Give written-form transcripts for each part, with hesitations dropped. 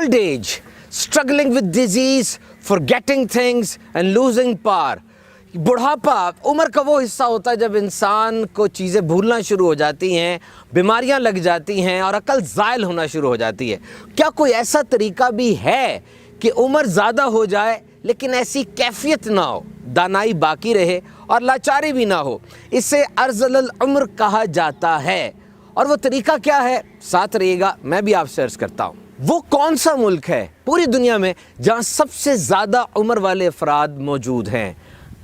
old age, struggling with disease, forgetting things and losing power. बुढ़ापा उम्र का वो हिस्सा होता है जब इंसान को चीज़ें भूलना शुरू हो जाती हैं, बीमारियां लग जाती हैं और अकल ज़ायल होना शुरू हो जाती है। क्या कोई ऐसा तरीका भी है कि उम्र ज़्यादा हो जाए लेकिन ऐसी कैफियत ना हो, दानाई बाकी रहे और लाचारी भी ना हो? इसे अर्ज़ल उम्र कहा जाता है। और वो तरीका क्या है? साथ रहिएगा, मैं भी आपसे अर्ज़ करता हूँ। वो कौन सा मुल्क है पूरी दुनिया में जहाँ सबसे ज़्यादा उम्र वाले अफराद मौजूद हैं?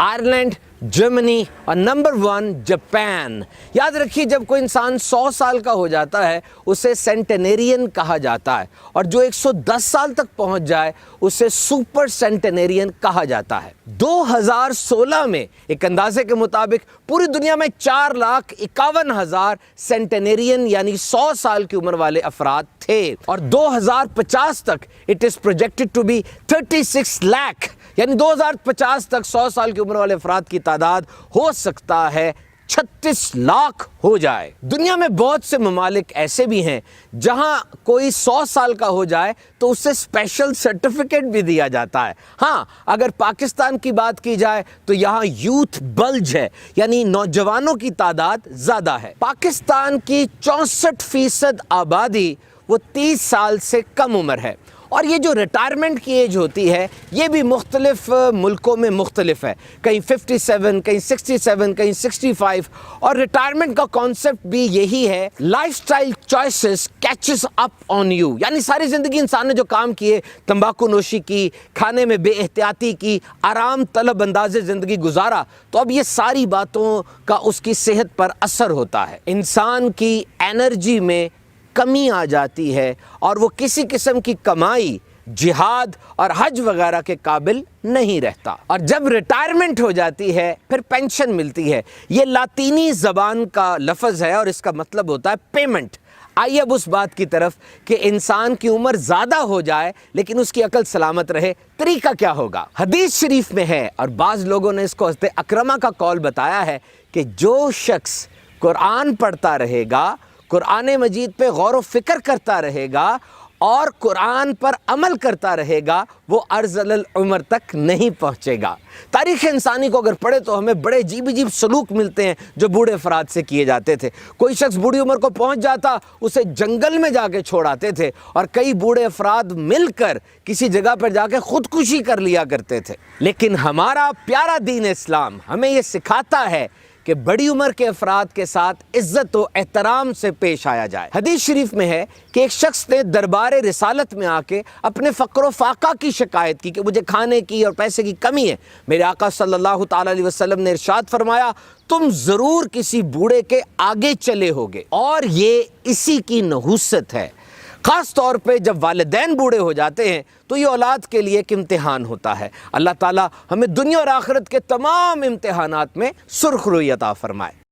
आयरलैंड, जर्मनी और नंबर 1 जापान। याद रखिए, जब कोई इंसान 100 साल का हो जाता है उसे सेंटेनेरियन कहा जाता है, और जो 110 साल तक पहुंच जाए उसे सुपर सेंटेनेरियन कहा जाता है। 2016 में एक अंदाजे के मुताबिक पूरी दुनिया में 4,51,000 सेंटेनेरियन यानी 100 साल की उम्र वाले अफराद थे, और 2050 तक it is projected to be 36 lakh, यानी 2050 तक 100 साल की उम्र वाले अफराद की तादाद हो सकता है 36 लाख हो जाए। दुनिया में बहुत से ममालिक ऐसे भी हैं जहां कोई 100 साल का हो जाए तो उसे स्पेशल सर्टिफिकेट भी दिया जाता है। हाँ, अगर पाकिस्तान की बात की जाए तो यहाँ यूथ बल्ज है, यानी नौजवानों की तादाद ज्यादा है। पाकिस्तान की 64% आबादी वो 30 साल से कम उम्र है, और ये जो रिटायरमेंट की एज होती है ये भी मुख्तलिफ मुल्कों में मुख्तलिफ है, कहीं 57, कहीं 67, कहीं 65, और रिटायरमेंट का कॉन्सेप्ट भी यही है, lifestyle choices catches up on you, यानी सारी ज़िंदगी इंसान ने जो काम किए, तंबाकू नोशी की, खाने में बेएहतियाती की, आराम तलब अंदाज़े ज़िंदगी गुजारा, तो अब ये सारी बातों का उसकी सेहत पर असर होता है। इंसान की एनर्जी में कमी आ जाती है और वो किसी किस्म की कमाई, जिहाद और हज वगैरह के काबिल नहीं रहता। और जब रिटायरमेंट हो जाती है फिर पेंशन मिलती है। ये लातीनी ज़बान का लफ्ज़ है और इसका मतलब होता है पेमेंट। आइए अब उस बात की तरफ कि इंसान की उम्र ज़्यादा हो जाए लेकिन उसकी अकल सलामत रहे, तरीका क्या होगा? हदीस शरीफ में है, और बाज़ लोगों ने इसको हज़रत अकरमा का कौल बताया है कि जो शख्स कुरान पढ़ता रहेगा, कुरान मजीद पे गौर व फिक्र करता रहेगा और कुरान पर अमल करता रहेगा, वो अर्ज़ल उम्र तक नहीं पहुँचेगा। तारीख़ इंसानी को अगर पढ़े तो हमें बड़े अजीब अजीब सलूक मिलते हैं जो बूढ़े अफराद से किए जाते थे। कोई शख्स बूढ़ी उम्र को पहुँच जाता, उसे जंगल में जाके छोड़ाते थे, और कई बूढ़े अफराद मिलकर किसी जगह पर जाके खुदकुशी कर लिया करते थे। लेकिन हमारा प्यारा दीन इस्लाम हमें ये सिखाता है कि बड़ी उम्र के अफराद के साथ इज्जत व एहतराम से पेश आया जाए। हदीस शरीफ में है कि एक शख्स ने दरबार रिसालत में आके अपने फ़क्र फाका की शिकायत की कि मुझे खाने की और पैसे की कमी है। मेरे आका सल्लल्लाहु ताला अलैहि वसल्लम ने इरशाद फरमाया, तुम ज़रूर किसी बूढ़े के आगे चले होगे, और ये इसी की नहुसत है। ख़ास तौर पे जब वालिदैन बूढ़े हो जाते हैं तो ये औलाद के लिए एक इम्तिहान होता है। अल्लाह ताला हमें दुनिया और आखिरत के तमाम इम्तिहानात में सुर्खरुई अता फरमाए।